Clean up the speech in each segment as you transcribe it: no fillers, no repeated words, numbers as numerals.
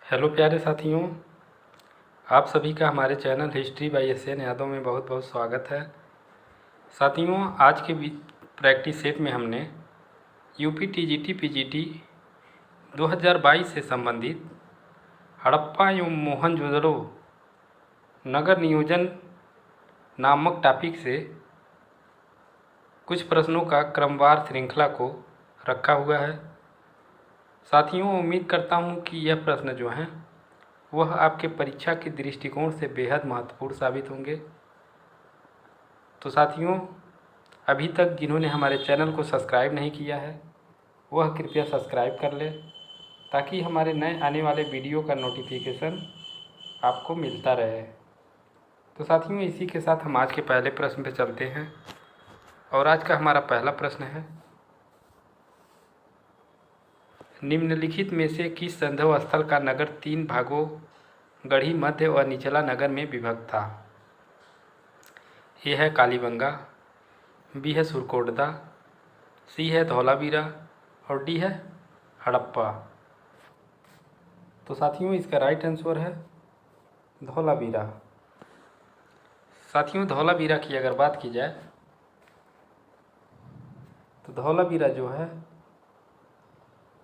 Hello प्यारे साथियों, आप सभी का हमारे channel history by SN Yadav में बहुत बहुत स्वागत है। साथियों, आज के प्रैक्टिस सेट में हमने यूपी TGT PGT 2022 से संबंधित हड़प्पा एवं मोहनजोदड़ो नगर नियोजन नामक टॉपिक से कुछ प्रश्नों का क्रमवार श्रृंखला को रखा हुआ है। साथियों, उम्मीद करता हूँ कि यह प्रश्न जो हैं वह आपके परीक्षा के दृष्टिकोण से बेहद महत्वपूर्ण साबित होंगे। तो साथियों, अभी तक जिन्होंने हमारे चैनल को सब्सक्राइब नहीं किया है वह कृपया सब्सक्राइब कर लें ताकि हमारे नए आने वाले वीडियो का नोटिफिकेशन आपको मिलता रहे। तो साथियों, इसी के साथ हम आज के पहले प्रश्न पे चलते हैं और आज का हमारा पहला प्रश्न है, निम्नलिखित में से किस संदेह स्थल का नगर 3 भागों गढ़ी, मध्य व निचला नगर में विभक्त था? ए है कालीबंगा, बी है सुरकोटदा, सी है धौलावीरा और डी है हड़प्पा। तो साथियों, इसका राइट आंसर है धौलावीरा। साथियों, धौलावीरा की अगर बात की जाए तो धौलावीरा जो है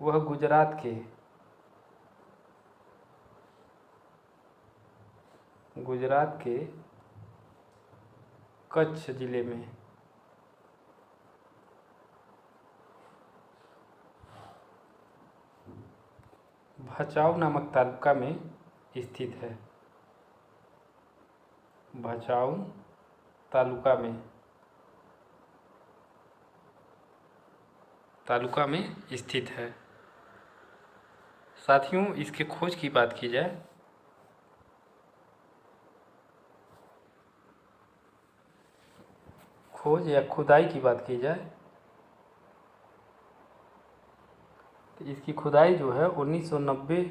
वह गुजरात के कच्छ जिले में भचाऊ नामक तालुका में स्थित है। भचाऊ तालुका में स्थित है। साथियों, इसके खोज की बात की जाए खोज या खुदाई की बात की जाए तो इसकी खुदाई जो है 1990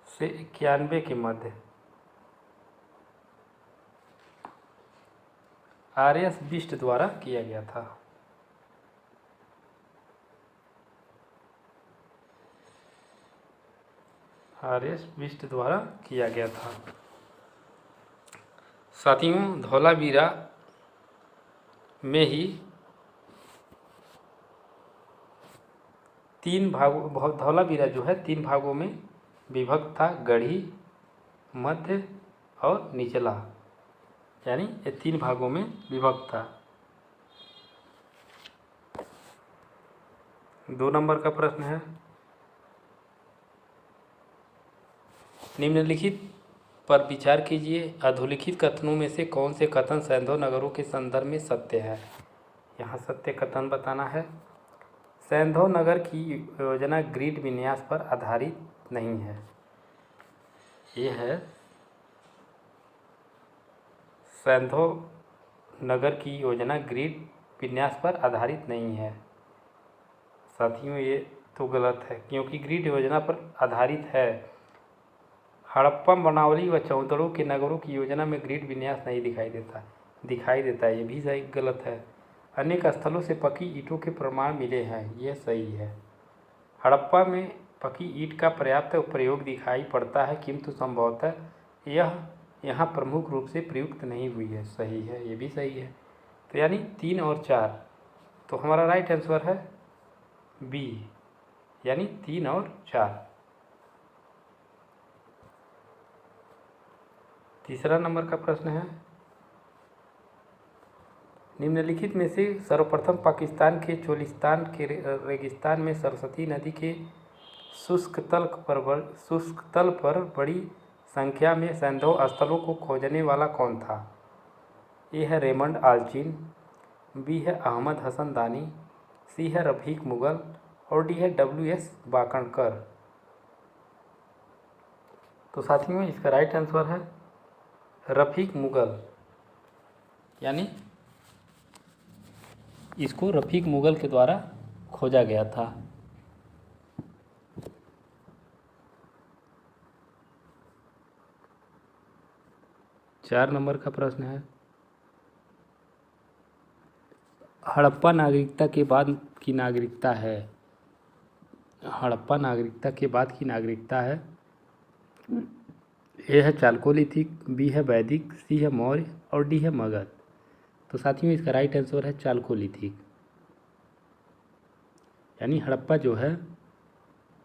से 91 के मध्य RS बिष्ट द्वारा किया गया था। RS बिष्ट द्वारा किया गया था। साथियों, धौलावीरा में ही 3 भागों धौलावीरा जो है 3 भागों में विभक्त था, गढ़ी, मध्य और निचला, यानी ये 3 भागों में विभक्त था। 2 नंबर का प्रश्न है, निम्नलिखित पर विचार कीजिए, अधोलिखित कथनों में से कौन से कथन सैंधव नगरों के संदर्भ में सत्य है? यहाँ सत्य कथन बताना है। सैंधव नगर की योजना ग्रिड विन्यास पर आधारित नहीं है। ये है सैंधव नगर की योजना ग्रिड विन्यास पर आधारित नहीं है। साथियों, ये तो गलत है क्योंकि ग्रिड योजना पर आधारित है। हड़प्पा, बनावली व चौतड़ों के नगरों की योजना में ग्रिड विन्यास नहीं दिखाई देता है। ये भी सही गलत है। अनेक स्थलों से पकी ईंटों के प्रमाण मिले हैं, यह सही है। हड़प्पा में पकी ईंट का पर्याप्त प्रयोग दिखाई पड़ता है किंतु संभवतः यह यहाँ प्रमुख रूप से प्रयुक्त नहीं हुई है, सही है, ये भी सही है। तो यानी 3 और 4, तो हमारा राइट आंसर है बी, यानी 3 और 4। तीसरा नंबर का प्रश्न है, निम्नलिखित में से सर्वप्रथम पाकिस्तान के चोलिस्तान के रेगिस्तान में सरस्वती नदी के शुष्क तल पर बड़ी संख्या में सैंधव स्थलों को खोजने वाला कौन था? ए है रेमंड आलचिन, बी है अहमद हसन दानी, सी है रफीक मुगल और डी है WS बाकणकर। तो साथियों, इसका राइट आंसर है रफीक मुगल, यानी इसको रफीक मुगल के द्वारा खोजा गया था। चार नंबर का प्रश्न है, हड़प्पा नागरिकता के बाद की नागरिकता है? हड़प्पा नागरिकता के बाद की नागरिकता है? ए है चालकोलिथिक, बी है वैदिक, सी है मौर्य और डी है मगध। तो साथियों इसका राइट आंसर है चालकोलिथिक। यानी हड़प्पा जो है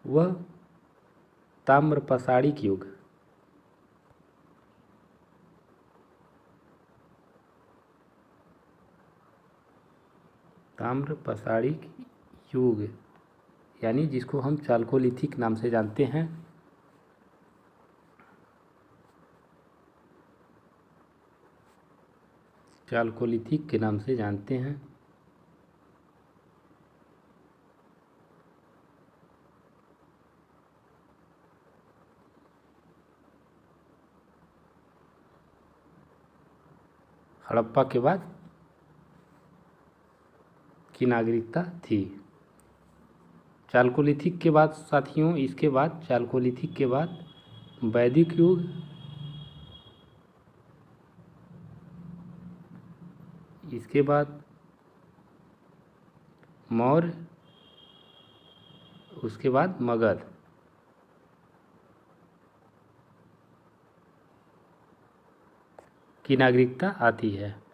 वह ताम्रपाषाणिक युग, ताम्रपाषाणिक युग यानी जिसको हम चालकोलिथिक नाम से जानते हैं। चालकोलिथिक के नाम से जानते हैं। हड़प्पा के बाद की नागरिकता थी। चालकोलिथिक के बाद साथियों, इसके बाद चालकोलिथिक के बाद वैदिक युग, इसके बाद मौर्य, उसके बाद मगध। की नागरिकता आती है।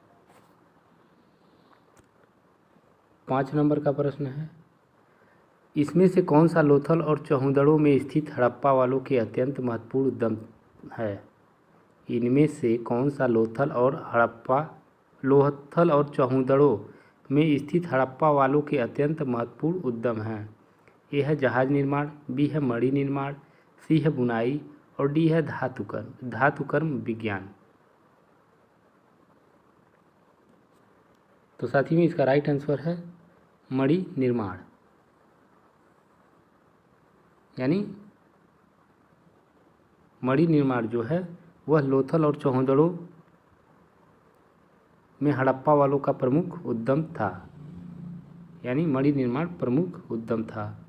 5 नंबर का प्रश्न है, इसमें से कौन सा लोथल और चौहुदड़ों में स्थित हड़प्पा वालों के अत्यंत महत्वपूर्ण उद्यम है? इनमें से कौन सा लोथल और चौहुदड़ों में स्थित हड़प्पा वालों के अत्यंत महत्वपूर्ण उद्यम हैं? ए है जहाज निर्माण, बी है मणि निर्माण, सी है बुनाई और डी है धातुकर्म विज्ञान। तो साथियों इसका राइट आंसर है मणि निर्माण। यानी मणि निर्माण जो है वह लोथल और चौहुदड़ों में हड़प्पा वालों का प्रमुख उद्यम था। यानी मणि निर्माण प्रमुख उद्यम था।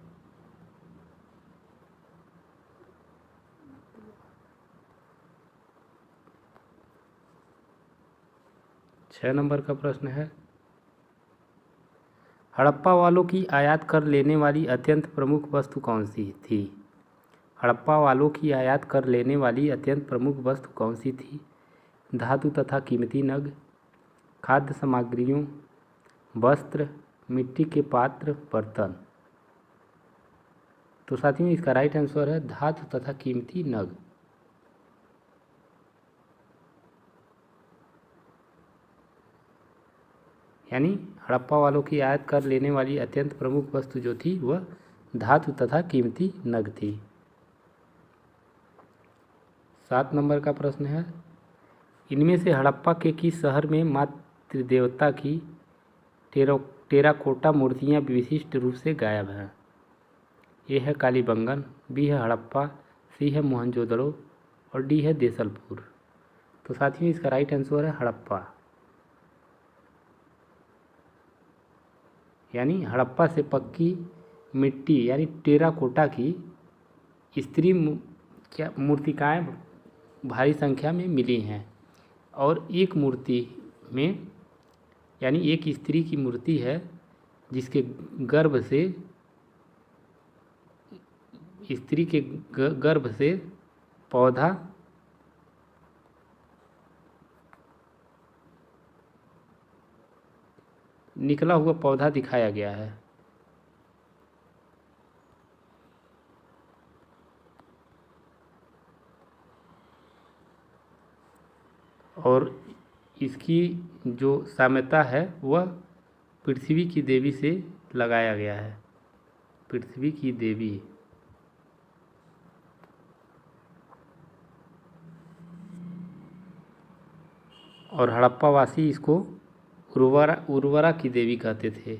6 नंबर का प्रश्न है, हड़प्पा वालों की आयात कर लेने वाली अत्यंत प्रमुख वस्तु कौन सी थी? हड़प्पा वालों की आयात कर लेने वाली अत्यंत प्रमुख वस्तु कौन सी थी? धातु तथा कीमती नग, खाद्य सामग्रियों, वस्त्र, मिट्टी के पात्र, बर्तन। तो साथियों इसका राइट आंसर है धातु तथा कीमती नग। यानी हड़प्पा वालों की आयात कर लेने वाली अत्यंत प्रमुख वस्तु जो थी वह धातु तथा कीमती नग थी। 7 नंबर का प्रश्न है, इनमें से हड़प्पा के किस शहर में मातृ देवता की टेराकोटा मूर्तियां विशिष्ट रूप से गायब हैं? ए है कालीबंगन, बी है हड़प्पा, सी है मोहनजोदड़ो और डी है देसलपुर। तो साथियों इसका राइट आंसर है हड़प्पा। यानी हड़प्पा से पक्की मिट्टी यानी टेराकोटा की स्त्री मूर्तिकाएं भारी संख्या में मिली हैं और एक मूर्ति में यानी एक स्त्री की मूर्ति है जिसके गर्भ से स्त्री के गर्भ से पौधा निकला हुआ पौधा दिखाया गया है। और इसकी जो साम्यता है वह पृथ्वी की देवी से लगाया गया है। पृथ्वी की देवी। और हड़प्पा वासी इसको उर्वरा की देवी कहते थे।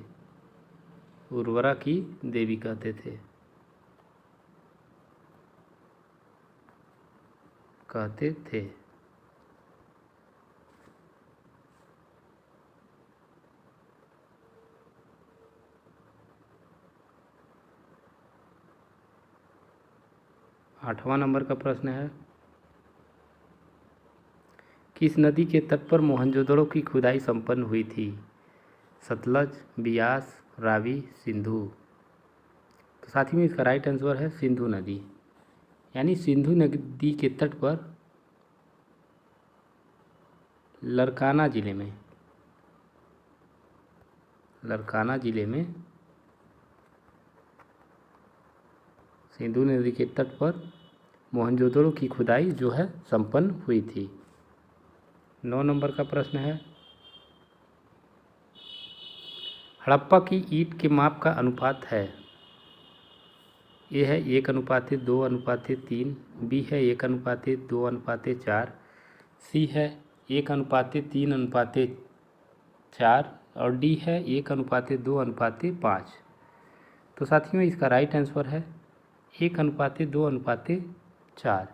उर्वरा की देवी कहते थे। 8वां नंबर का प्रश्न है, किस नदी के तट पर मोहनजोदड़ो की खुदाई संपन्न हुई थी? सतलज, बियास, रावी, सिंधु। तो साथ ही में इसका राइट आंसर है सिंधु नदी, यानी सिंधु नदी के तट पर लरकाना जिले में सिंधु नदी के तट पर मोहनजोदड़ो की खुदाई जो है संपन्न हुई थी। 9 नंबर का प्रश्न है, हड़प्पा की ईंट के माप का अनुपात है। ए है 1:2:3, बी है 1:2:4, सी है 1:3:4 और डी है 1:2:5। तो साथियों इसका राइट आंसर है 1:2:4,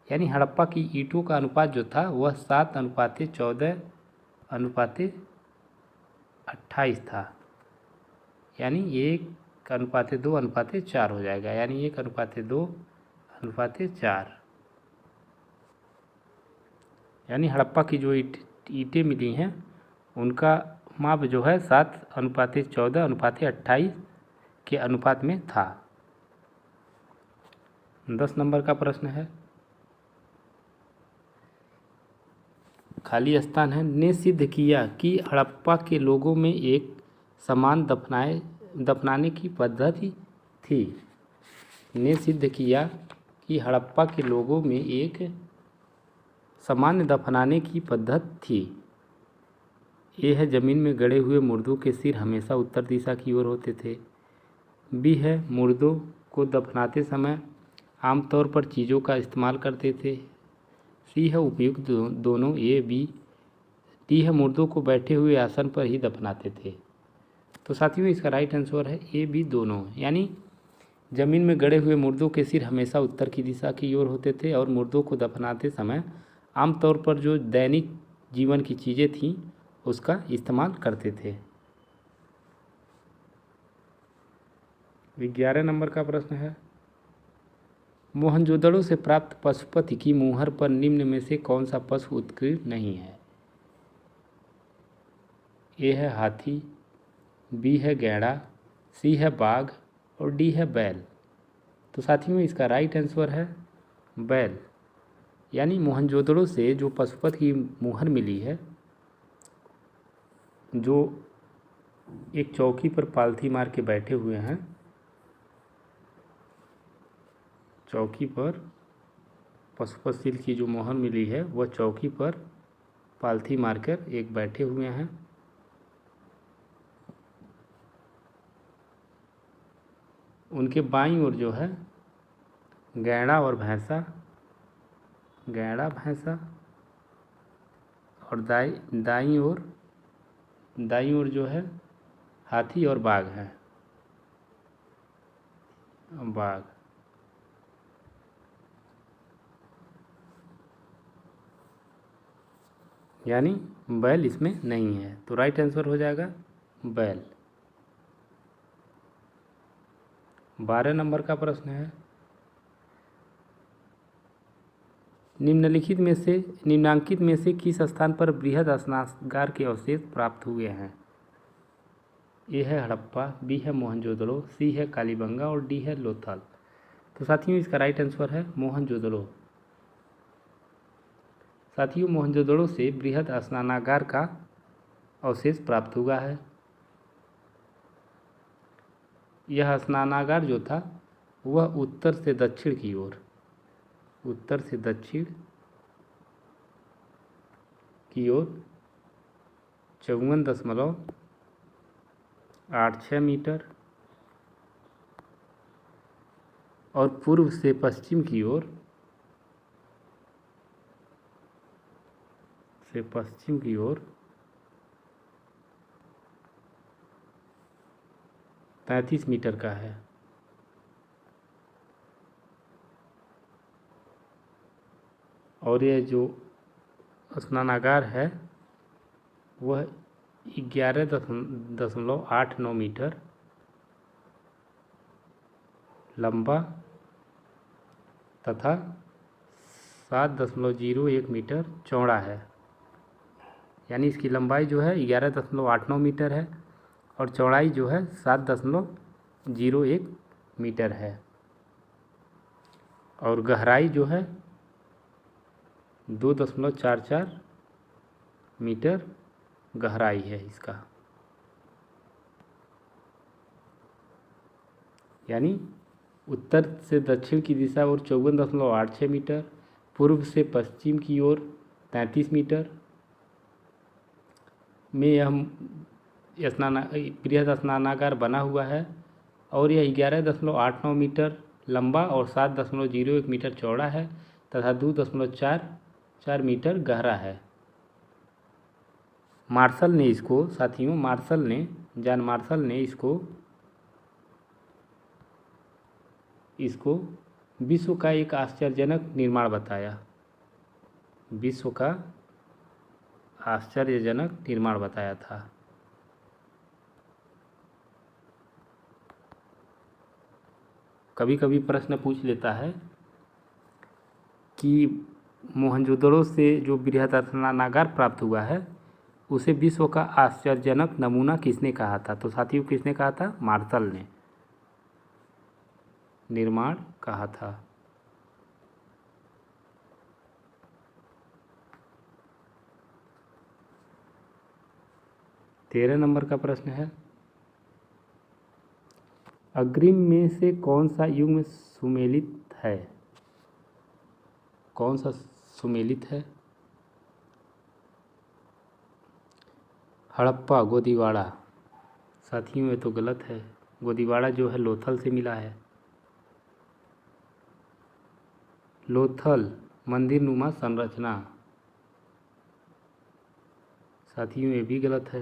यानी हड़प्पा की ईंटों का अनुपात जो था वह 7:14:28 था, यानी 1:2:4 हो जाएगा, यानी 1:2:4। यानी हड़प्पा की जो ईंटें मिली हैं उनका माप जो है 7:14:28 के अनुपात में था। 10 नंबर का प्रश्न है, खाली स्थान है, ने सिद्ध किया कि हड़प्पा के लोगों में एक समान दफनाने की पद्धति थी। ने सिद्ध किया कि हड़प्पा के लोगों में एक सामान्य दफनाने की पद्धति थी। ए है ज़मीन में गड़े हुए मुर्दों के सिर हमेशा उत्तर दिशा की ओर होते थे। बी है मुर्दों को दफनाते समय आमतौर पर चीज़ों का इस्तेमाल करते थे। सी है उपयुक्त दोनों ए बी। डी है मुर्दों को बैठे हुए आसन पर ही दफनाते थे। तो साथियों इसका राइट आंसर है ए बी दोनों, यानी ज़मीन में गड़े हुए मुर्दों के सिर हमेशा उत्तर की दिशा की ओर होते थे और मुर्दों को दफनाते समय आमतौर पर जो दैनिक जीवन की चीज़ें थीं उसका इस्तेमाल करते थे। 11 नंबर का प्रश्न है, मोहनजोदड़ो से प्राप्त पशुपति की मुहर पर निम्न में से कौन सा पशु उत्कीर्ण नहीं है। ए है हाथी, बी है गैंडा, सी है बाघ और डी है बैल। तो साथियों इसका राइट आंसर है बैल, यानी मोहनजोदड़ो से जो पशुपति की मुहर मिली है, जो एक चौकी पर पालथी मार के बैठे हुए हैं, चौकी पर पशुपति सील की जो मुहर मिली है वह चौकी पर पालथी मारकर एक बैठे हुए हैं। उनके बाईं ओर जो है गैंडा भैंसा और दाईं ओर जो है हाथी और बाघ है, बाघ। यानी बैल इसमें नहीं है, तो राइट आंसर हो जाएगा बैल। 12 नंबर का प्रश्न है, निम्नांकित में से किस स्थान पर बृहद स्नानागार के अवशेष प्राप्त हुए हैं। ए है हड़प्पा, बी है मोहनजोदड़ो, सी है कालीबंगा और डी है लोथल। तो साथियों इसका राइट आंसर है मोहनजोदड़ो। साथियों मोहनजोदड़ो से बृहद स्नानागार का अवशेष प्राप्त हुआ है। यह स्नानागार जो था वह उत्तर से दक्षिण 54.86 मीटर और पूर्व से पश्चिम की ओर 33 मीटर का है। और यह जो स्नानागार है वह 11.89 मीटर लंबा तथा 7.01 मीटर चौड़ा है। यानी इसकी लंबाई जो है 11.89 मीटर है और चौड़ाई जो है 7.01 मीटर है और गहराई जो है 2.44 मीटर गहराई है इसका। यानी उत्तर से दक्षिण की दिशा और 54.86 मीटर, पूर्व से पश्चिम की ओर 33 मीटर में यह बृहद स्नानागार बना हुआ है और यह 11.89 मीटर लंबा और 7.01 मीटर चौड़ा है तथा 2.44 मीटर गहरा है। मार्शल ने इसको साथियों जॉन मार्शल ने इसको विश्व का एक आश्चर्यजनक निर्माण बताया। विश्व का आश्चर्यजनक निर्माण बताया था। कभी कभी प्रश्न पूछ लेता है कि मोहनजोदड़ो से जो बृहद स्नानागार प्राप्त हुआ है उसे विश्व का आश्चर्यजनक नमूना किसने कहा था? तो साथियों किसने कहा था? मार्शल ने निर्माण कहा था। तेरह नंबर का प्रश्न है, अग्रिम में से कौन सा युग्म सुमेलित है? कौन सा सुमेलित है? हड़प्पा, गोदीवाड़ा। साथियों ये तो गलत है, गोदीवाड़ा जो है लोथल से मिला है। लोथल मंदिर नुमा संरचना, साथियों ये भी गलत है।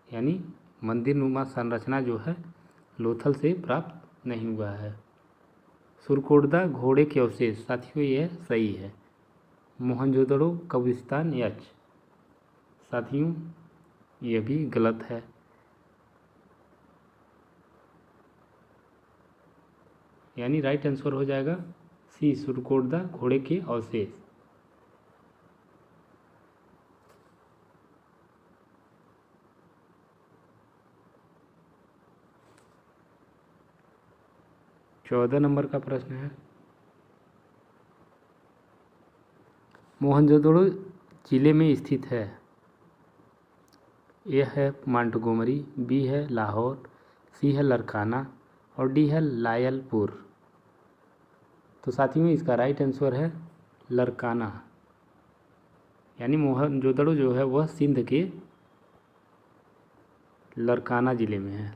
यानी मंदिर नुमा संरचना जो है लोथल से प्राप्त नहीं हुआ है। सुरकोटदा घोड़े के अवशेष, साथियों यह सही है। मोहनजोदड़ो कब्रिस्तान यच, साथियों यह भी गलत है। यानी राइट आंसर हो जाएगा सी, सुरकोटदा घोड़े के अवशेष। चौदह नंबर का प्रश्न है, मोहनजोदड़ो जिले में स्थित है। ए है मांटगोमरी, बी है लाहौर, सी है लरकाना और डी है लायलपुर। तो साथियों इसका राइट आंसर है लरकाना। यानी मोहनजोदड़ो जो है वह सिंध के लरकाना ज़िले में है।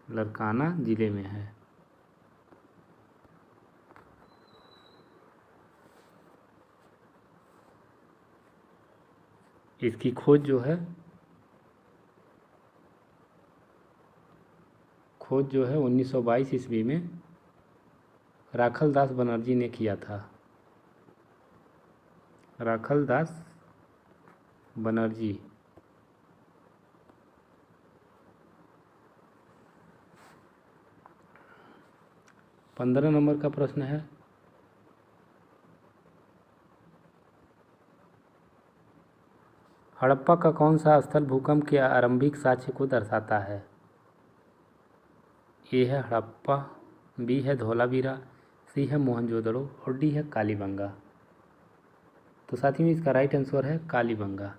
लरकाना ज़िले में है। इसकी खोज जो है 1922 ईस्वी में राखलदास बनर्जी ने किया था। राखलदास बनर्जी। 15 नंबर का प्रश्न है, हड़प्पा का कौन सा स्थल भूकंप के आरंभिक साक्ष्य को दर्शाता है? ए है हड़प्पा, बी है धोलावीरा, सी है मोहनजोदड़ो और डी है कालीबंगा। तो साथियों इसका राइट आंसर है कालीबंगा।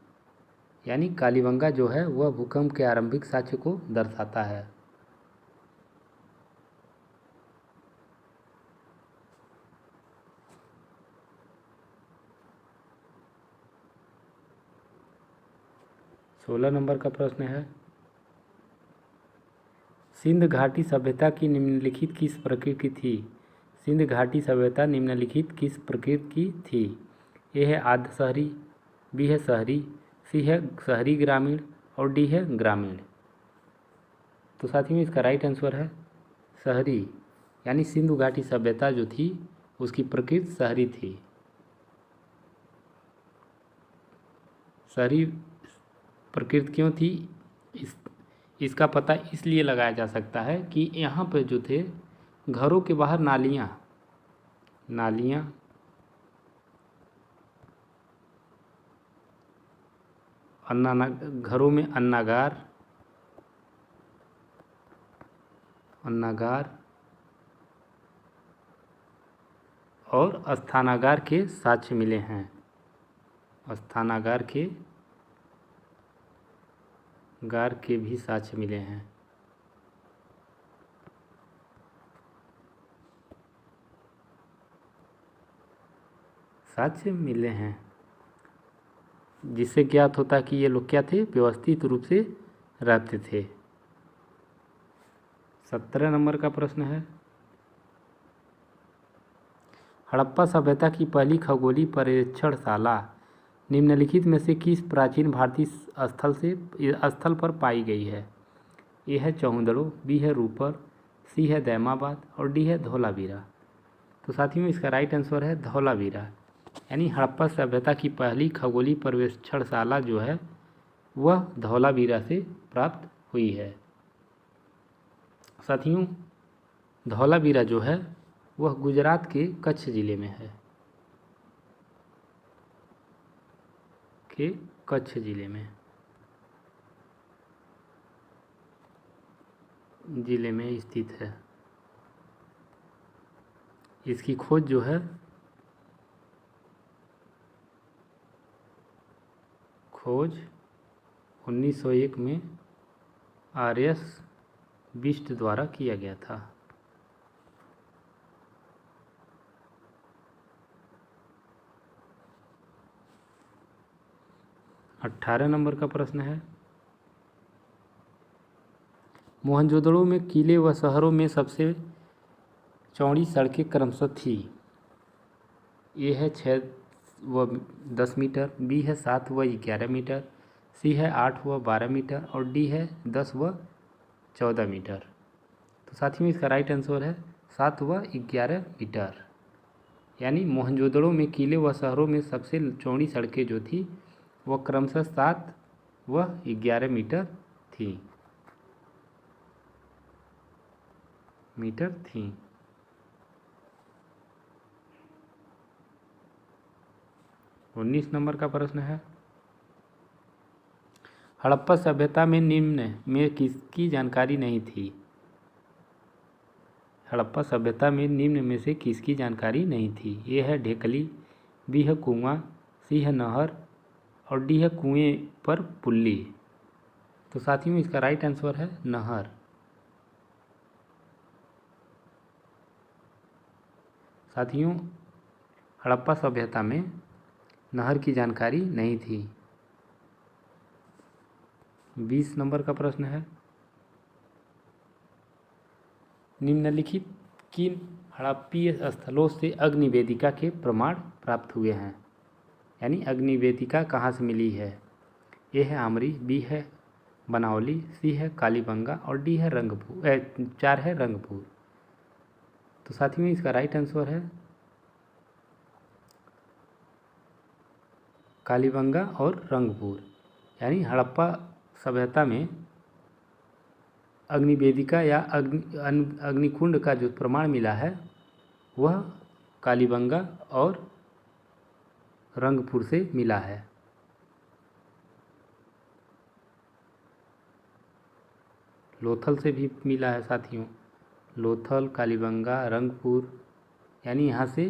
यानी कालीबंगा जो है वह भूकंप के आरंभिक साक्ष्य को दर्शाता है। सोलह नंबर का प्रश्न है, सिंध घाटी सभ्यता की निम्नलिखित किस प्रकृति की थी? सिंध घाटी सभ्यता निम्नलिखित किस प्रकृति की थी? ए है आद्य शहरी, बी है शहरी, सी है शहरी ग्रामीण और डी है ग्रामीण। तो साथियों इसका राइट आंसर है शहरी। यानी सिंधु घाटी सभ्यता जो थी उसकी प्रकृति शहरी थी। शहरी प्रकृति क्यों थी? इसका पता इसलिए लगाया जा सकता है कि यहाँ पे जो थे घरों के बाहर नालियाँ घरों में अन्नागार अन्नागार और स्थानागार के साक्ष्य मिले हैं। स्थानागार के भी साक्ष्य मिले हैं। साक्ष्य मिले हैं, जिससे ज्ञात होता कि ये लोग क्या थे, व्यवस्थित रूप से रहते थे। 17 नंबर का प्रश्न है, हड़प्पा सभ्यता की पहली खगोलीय पर्यवेक्षणशाला निम्नलिखित में से किस प्राचीन भारतीय स्थल पर पाई गई है? ए है चौहदड़ो, बी है रूपर, सी है दैमाबाद और डी है धौलावीरा। तो साथियों इसका राइट आंसर है धौलावीरा, यानी हड़प्पा सभ्यता की पहली खगोलीय पर्यवेक्षणशाला जो है वह धौलावीरा से प्राप्त हुई है। साथियों धौलावीरा जो है वह गुजरात के कच्छ जिले में है, कच्छ जिले में स्थित है। इसकी खोज जो है 1901 में आर.एस. बिष्ट द्वारा किया गया था। 18 नंबर का प्रश्न है, मोहनजोदड़ो में किले व शहरों में सबसे चौड़ी सड़कें क्रमशः थी। ए है 6 व 10 मीटर, बी है 7 व 11 मीटर, सी है 8 व 12 मीटर और डी है 10 व 14 मीटर। तो साथियों इसका राइट आंसर है 7 व 11 मीटर, यानी मोहनजोदड़ो में किले व शहरों में सबसे चौड़ी सड़कें जो थी वह क्रमशः 7 व 11 मीटर थी। 19 नंबर का प्रश्न है, हड़प्पा सभ्यता में निम्न में किसकी जानकारी नहीं थी? हड़प्पा सभ्यता में निम्न में से किसकी जानकारी नहीं थी? ए है ढेकली, बी है कुआं, सी है नहर और डी है कुएं पर पुल्ली। तो साथियों इसका राइट आंसर है नहर। साथियों हड़प्पा सभ्यता में नहर की जानकारी नहीं थी। 20 नंबर का प्रश्न है, निम्नलिखित किन हड़प्पीय स्थलों से अग्निवेदिका के प्रमाण प्राप्त हुए हैं? यानी अग्निवेदिका कहाँ से मिली है? ए है आमरी, बी है बनावली, सी है कालीबंगा और डी है रंगपुर, 4 है रंगपुर। तो साथियों इसका राइट आंसर है कालीबंगा और रंगपुर, यानी हड़प्पा सभ्यता में अग्निवेदिका या अग्निकुंड का जो प्रमाण मिला है वह कालीबंगा और रंगपुर से मिला है। लोथल से भी मिला है साथियों, लोथल, कालीबंगा, रंगपुर, यानी यहाँ से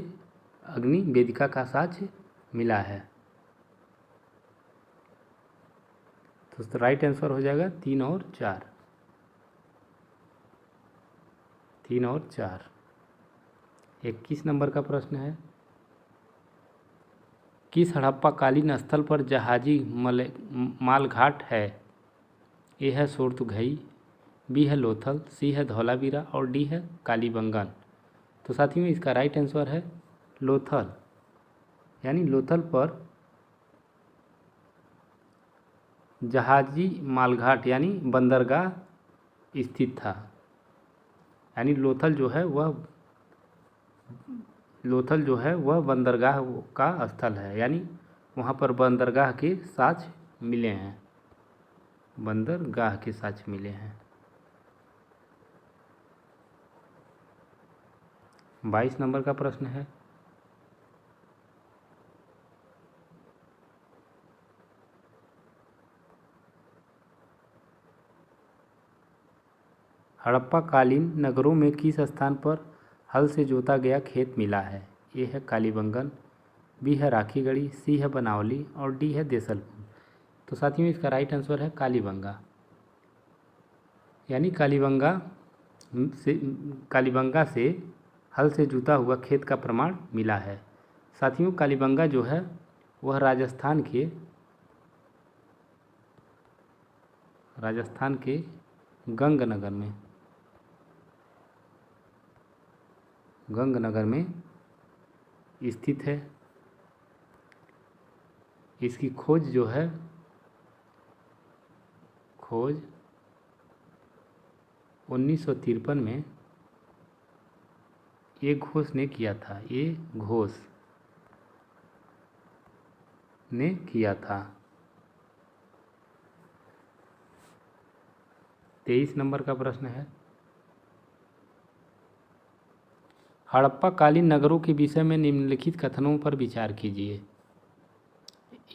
अग्निवेदिका का साक्ष्य मिला है। तो राइट आंसर हो जाएगा 3 और 4। 3 और 4। 21 नंबर का प्रश्न है, किस हड़प्पाकालीन स्थल पर जहाजी मालघाट है? ए है सोरथघई, बी है लोथल, सी है धौलावीरा और डी है कालीबंगन। तो साथियों इसका राइट आंसर है लोथल, यानी लोथल पर जहाजी मालघाट यानी बंदरगाह स्थित था। यानी लोथल जो है वह बंदरगाह का स्थल है, यानी वहाँ पर बंदरगाह के साक्ष्य मिले हैं, बंदरगाह के साक्ष्य मिले हैं। 22 नंबर का प्रश्न है, हड़प्पा कालीन नगरों में किस स्थान पर हल से जोता गया खेत मिला है? ए है कालीबंगन, बी है राखीगढ़ी, सी है बनावली और डी है देसलपुर। तो साथियों इसका राइट आंसर है कालीबंगा, यानी कालीबंगा से हल से जुता हुआ खेत का प्रमाण मिला है। साथियों कालीबंगा जो है वह राजस्थान के गंगनगर में स्थित है। इसकी खोज 1953 में ये घोष ने किया था। 23 नंबर का प्रश्न है, हड़प्पा कालीन नगरों के विषय में निम्नलिखित कथनों पर विचार कीजिए।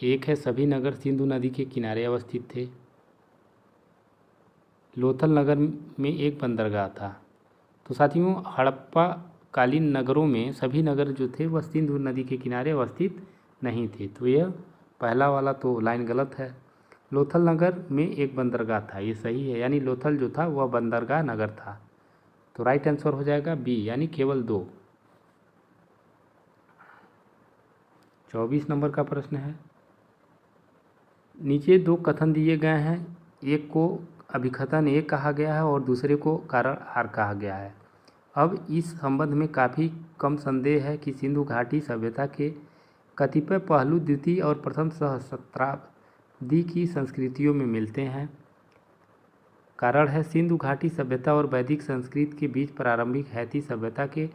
एक है सभी नगर सिंधु नदी के किनारे अवस्थित थे। लोथल नगर में एक बंदरगाह था। तो साथियों हड़प्पा कालीन नगरों में सभी नगर जो थे वह सिंधु नदी के किनारे अवस्थित नहीं थे। तो यह पहला वाला तो लाइन गलत है। लोथल नगर में एक बंदरगाह था, ये सही है, यानी लोथल जो था वह बंदरगाह नगर था। तो राइट आंसर हो जाएगा बी, यानी केवल 2। 24 नंबर का प्रश्न है, नीचे 2 कथन दिए गए हैं, एक को अभिकथन ए कहा गया है और दूसरे को कारण आर कहा गया है। अब इस संबंध में काफ़ी कम संदेह है कि सिंधु घाटी सभ्यता के कतिपय पहलू द्वितीय और प्रथम सहस्राब्दी की संस्कृतियों में मिलते हैं। कारण है सिंधु घाटी सभ्यता और वैदिक संस्कृति के बीच प्रारंभिक हैती सभ्यता के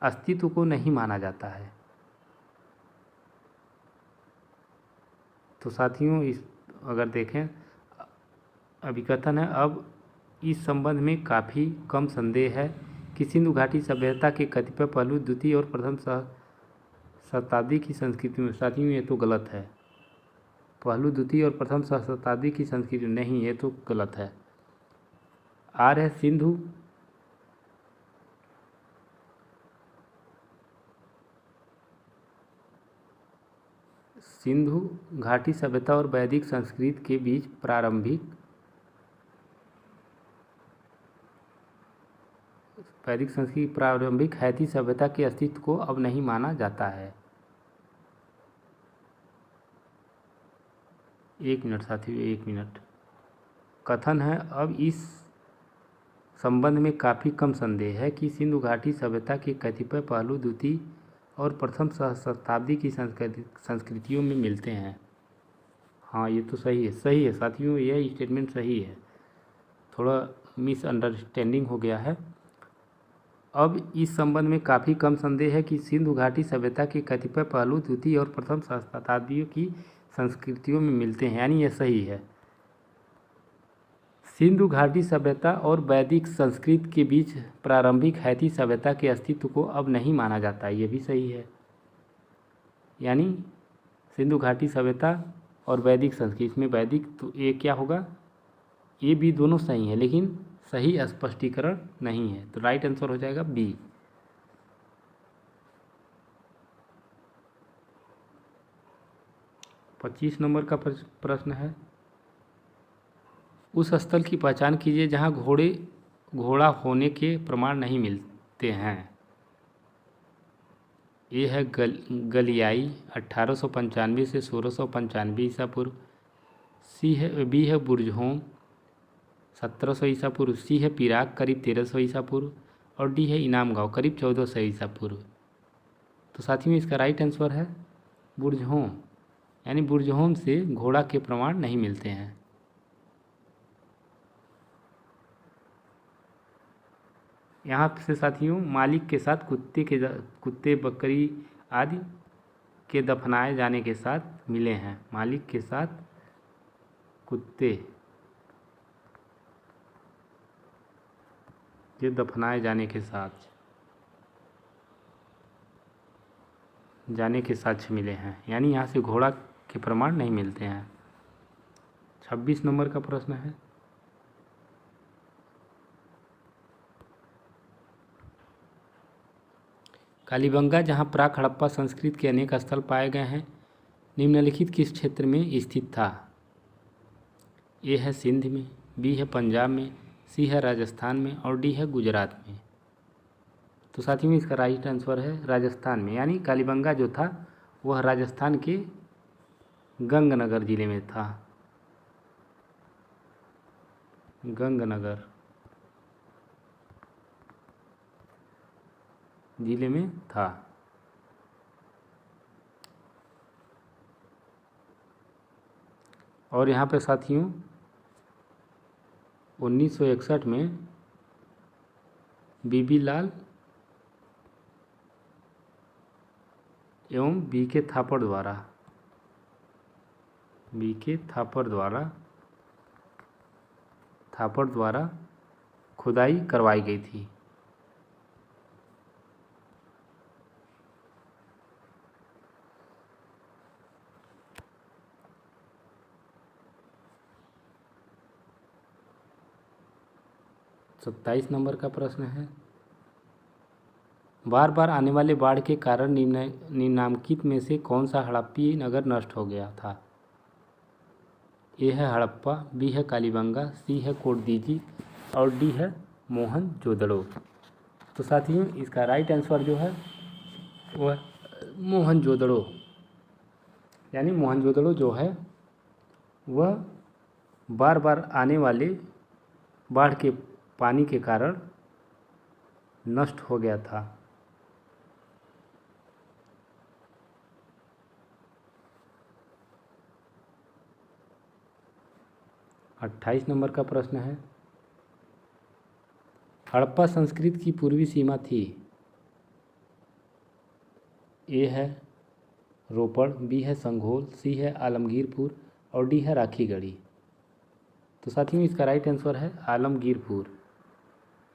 अस्तित्व को नहीं माना जाता है। तो साथियों इस अगर देखें अभिकथन है, अब इस संबंध में काफ़ी कम संदेह है कि सिंधु घाटी सभ्यता के कतिपय पहलू द्वितीय और प्रथम सहस्राब्दी की संस्कृति में। साथियों ये तो गलत है, पहलू द्वितीय और प्रथम सहस्राब्दी की संस्कृति नहीं, ये तो गलत है। आर है सिंधु घाटी सभ्यता और वैदिक संस्कृति के बीच प्रारंभिक हैती सभ्यता के अस्तित्व को अब नहीं माना जाता है। 1 मिनट साथियों, 1 मिनट। कथन है, अब इस संबंध में काफ़ी कम संदेह है कि सिंधु घाटी सभ्यता के कतिपय पहलू द्वितीय और प्रथम सहस्राब्दी की संस्कृतियों में मिलते हैं। हाँ ये तो सही है साथियों, यह स्टेटमेंट सही है, थोड़ा मिसअंडरस्टैंडिंग हो गया है। अब इस संबंध में काफ़ी कम संदेह है कि सिंधु घाटी सभ्यता के कतिपय पहलू द्वितीय और प्रथम सहस्राब्दियों की संस्कृतियों में मिलते हैं, यानी यह सही है। सिंधु घाटी सभ्यता और वैदिक संस्कृति के बीच प्रारंभिक हैती सभ्यता के अस्तित्व को अब नहीं माना जाता, ये भी सही है। यानी सिंधु घाटी सभ्यता और वैदिक संस्कृति में वैदिक, तो ये क्या होगा, ये भी दोनों सही है लेकिन सही स्पष्टीकरण नहीं है। तो राइट आंसर हो जाएगा बी। 25 नंबर का प्रश्न है, उस स्थल की पहचान कीजिए जहां घोड़ा होने के प्रमाण नहीं मिलते हैं। ये है गलियाई 1895 से 1695 ईसा पूर्व, बी है बुर्जहोम 1700 ईसा पूर्व, सी है पिराक करीब 1300 ईसा पूर्व और डी है इनाम गांव करीब 1400 ईसा पूर्व। तो साथियों इसका राइट आंसर है बुर्जहोम, यानी बुर्जहोम से घोड़ा के प्रमाण नहीं मिलते हैं। यहाँ से साथियों मालिक के साथ कुत्ते बकरी आदि के दफनाए जाने के साथ मिले हैं। मालिक के साथ कुत्ते के दफनाए जाने के साक्ष्य मिले हैं, यानी यहाँ से घोड़ा के प्रमाण नहीं मिलते हैं। 26 नंबर का प्रश्न है, कालीबंगा जहाँ प्राक हड़प्पा संस्कृत के अनेक स्थल पाए गए हैं, निम्नलिखित किस क्षेत्र में स्थित था? ए है सिंध में, बी है पंजाब में, सी है राजस्थान में और डी है गुजरात में। तो साथियों इसका राइट आंसर है राजस्थान में, यानी कालीबंगा जो था वह राजस्थान के गंगनगर जिले में था। गंगनगर जिले में था। और यहाँ पे साथियों 1961 में बीबी लाल एवं बी के थापड़ द्वारा खुदाई करवाई गई थी। सत्ताईस नंबर का प्रश्न है, बार बार आने वाले बाढ़ के कारण निम्नलिखित में से कौन सा हड़प्पी नगर नष्ट हो गया था? ए है हड़प्पा, बी है कालीबंगा, सी है कोटदीजी और डी है मोहनजोदड़ो। तो साथियों इसका राइट आंसर जो है वह मोहनजोदड़ो, यानी मोहनजोदड़ो जो है वह बार बार आने वाले बाढ़ के पानी के कारण नष्ट हो गया था। अट्ठाईस नंबर का प्रश्न है, हड़प्पा संस्कृति की पूर्वी सीमा थी? ए है रोपड़, बी है संघोल, सी है आलमगीरपुर और डी है राखीगढ़ी। तो साथियों इसका राइट आंसर है आलमगीरपुर,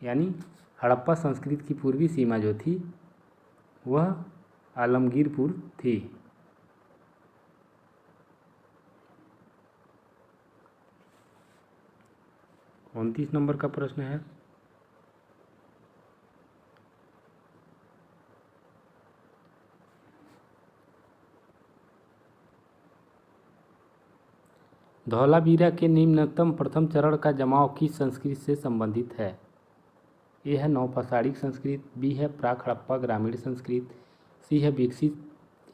यानी हड़प्पा संस्कृति की पूर्वी सीमा जो थी वह आलमगीरपुर थी। उनतीस नंबर का प्रश्न है, धौलावीरा के निम्नतम प्रथम चरण का जमाव किस संस्कृति से संबंधित है? ए है नवपाषाणिक संस्कृत, बी है प्राक हड़प्पा ग्रामीण संस्कृत, सी है विकसित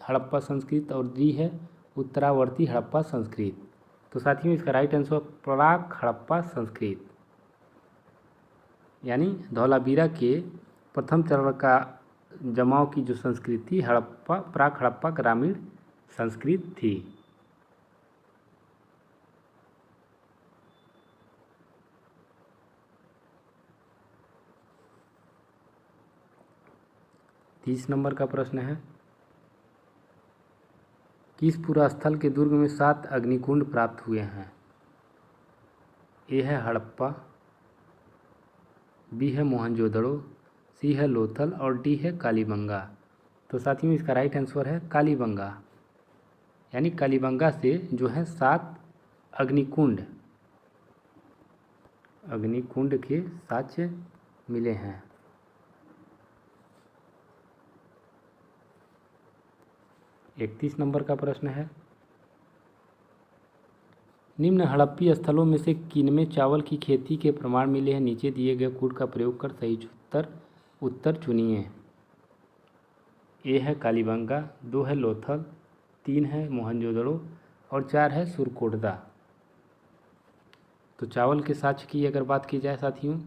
हड़प्पा संस्कृत और डी है उत्तरावर्ती हड़प्पा संस्कृत। तो साथियों इसका राइट आंसर प्राक हड़प्पा संस्कृत, यानी धौलावीरा के प्रथम चरण का जमाव की जो संस्कृति थी प्राक हड़प्पा ग्रामीण संस्कृत थी। तीस नंबर का प्रश्न है, किस पुरास्थल के दुर्ग में 7 अग्निकुंड प्राप्त हुए हैं? ए है हड़प्पा, बी है मोहनजोदड़ो, सी है लोथल और डी है कालीबंगा। तो साथियों इसका राइट आंसर है कालीबंगा, यानी कालीबंगा से जो है 7 अग्निकुंड के साक्ष्य मिले हैं। इकतीस नंबर का प्रश्न है, निम्न हड़प्पी स्थलों में से किनमें चावल की खेती के प्रमाण मिले हैं? नीचे दिए गए कूट का प्रयोग कर सही उत्तर चुनिए। ए है कालीबंगा, 2 है लोथल, 3 है मोहनजोदड़ो और 4 है सुरकोटदा। तो चावल के साक्ष्य की अगर बात की जाए साथियों,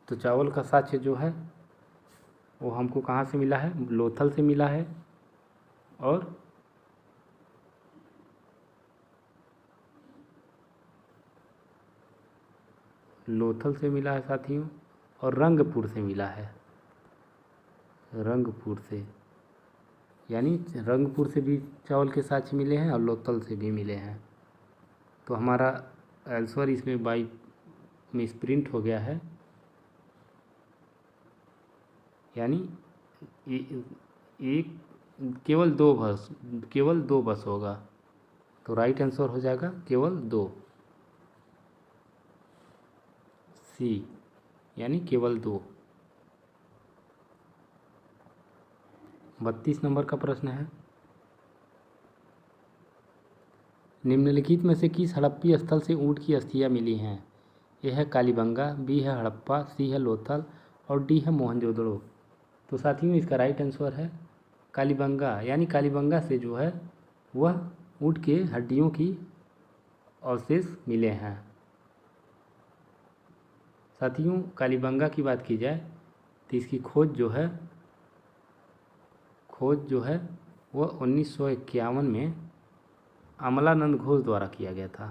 तो चावल का साक्ष्य जो है वो हमको कहाँ से मिला है? लोथल से मिला है और साथियों और रंगपुर से मिला है। रंगपुर से, यानी रंगपुर से भी चावल के साक्ष्य मिले हैं और लोथल से भी मिले हैं। तो हमारा आंसर इसमें बाई मिसप्रिंट हो गया है, यानी एक केवल दो बस होगा। तो राइट आंसर हो जाएगा केवल 2, सी, यानी केवल 2। 32 नंबर का प्रश्न है, निम्नलिखित में से किस हड़प्पी स्थल से ऊँट की अस्थियाँ मिली हैं? ए है कालीबंगा, बी है हड़प्पा, सी है लोथल और डी है मोहनजोदड़ो। तो साथियों इसका राइट आंसर है कालीबंगा, यानी कालीबंगा से जो है वह ऊँट के हड्डियों की अवशेष मिले हैं। साथियों कालीबंगा की बात की जाए तो इसकी खोज जो है वह 1951 में अमलानंद घोष द्वारा किया गया था।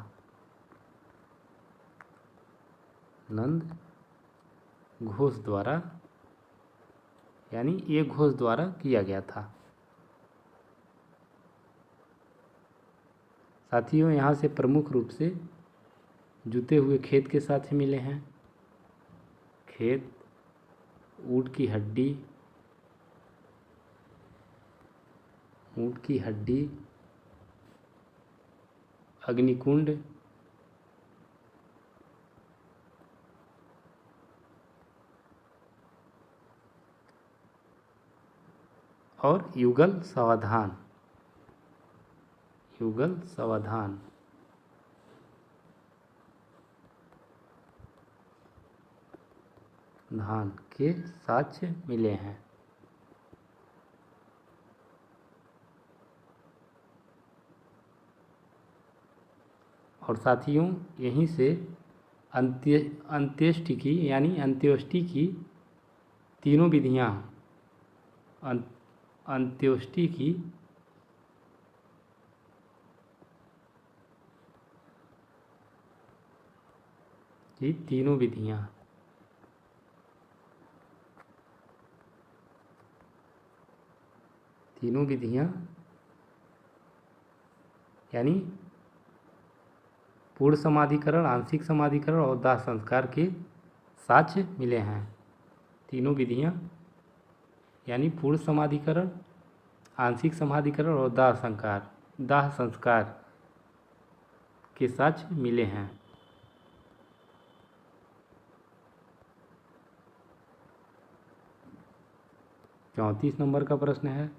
नंद घोष द्वारा, यानी ए घोष द्वारा किया गया था। साथियों यहाँ से प्रमुख रूप से जुते हुए खेत के साथ ही मिले हैं। खेत, ऊँट की हड्डी, अग्निकुंड, और युगल सावधान धान के साक्ष्य मिले हैं। और साथियों यहीं से अंत्येष्टि की तीनों विधियां, अंत्येष्टि की तीनों विधियां यानी पूर्ण समाधिकरण, आंशिक समाधिकरण और दाह संस्कार के साक्ष्य मिले हैं। तीनों विधियां यानी पूर्ण समाधिकरण, आंशिक समाधिकरण और दाह संस्कार के साक्ष्य मिले हैं। चौंतीस नंबर का प्रश्न है,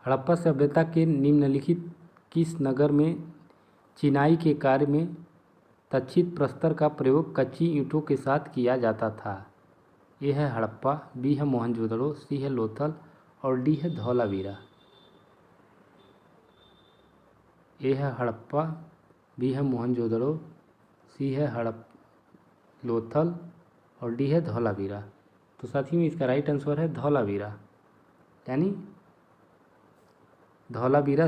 हड़प्पा सभ्यता के निम्नलिखित किस नगर में चिनाई के कार्य में तक्षित प्रस्तर का प्रयोग कच्ची ईंटों के साथ किया जाता था? ए है हड़प्पा, बी है मोहनजोदड़ो, सी है लोथल और डी है धौलावीरा। ए है हड़प्पा, बी है मोहनजोदड़ो, सी है लोथल और डी है धौलावीरा। तो साथियों इसका राइट आंसर है धौलावीरा, यानी धौलावीरा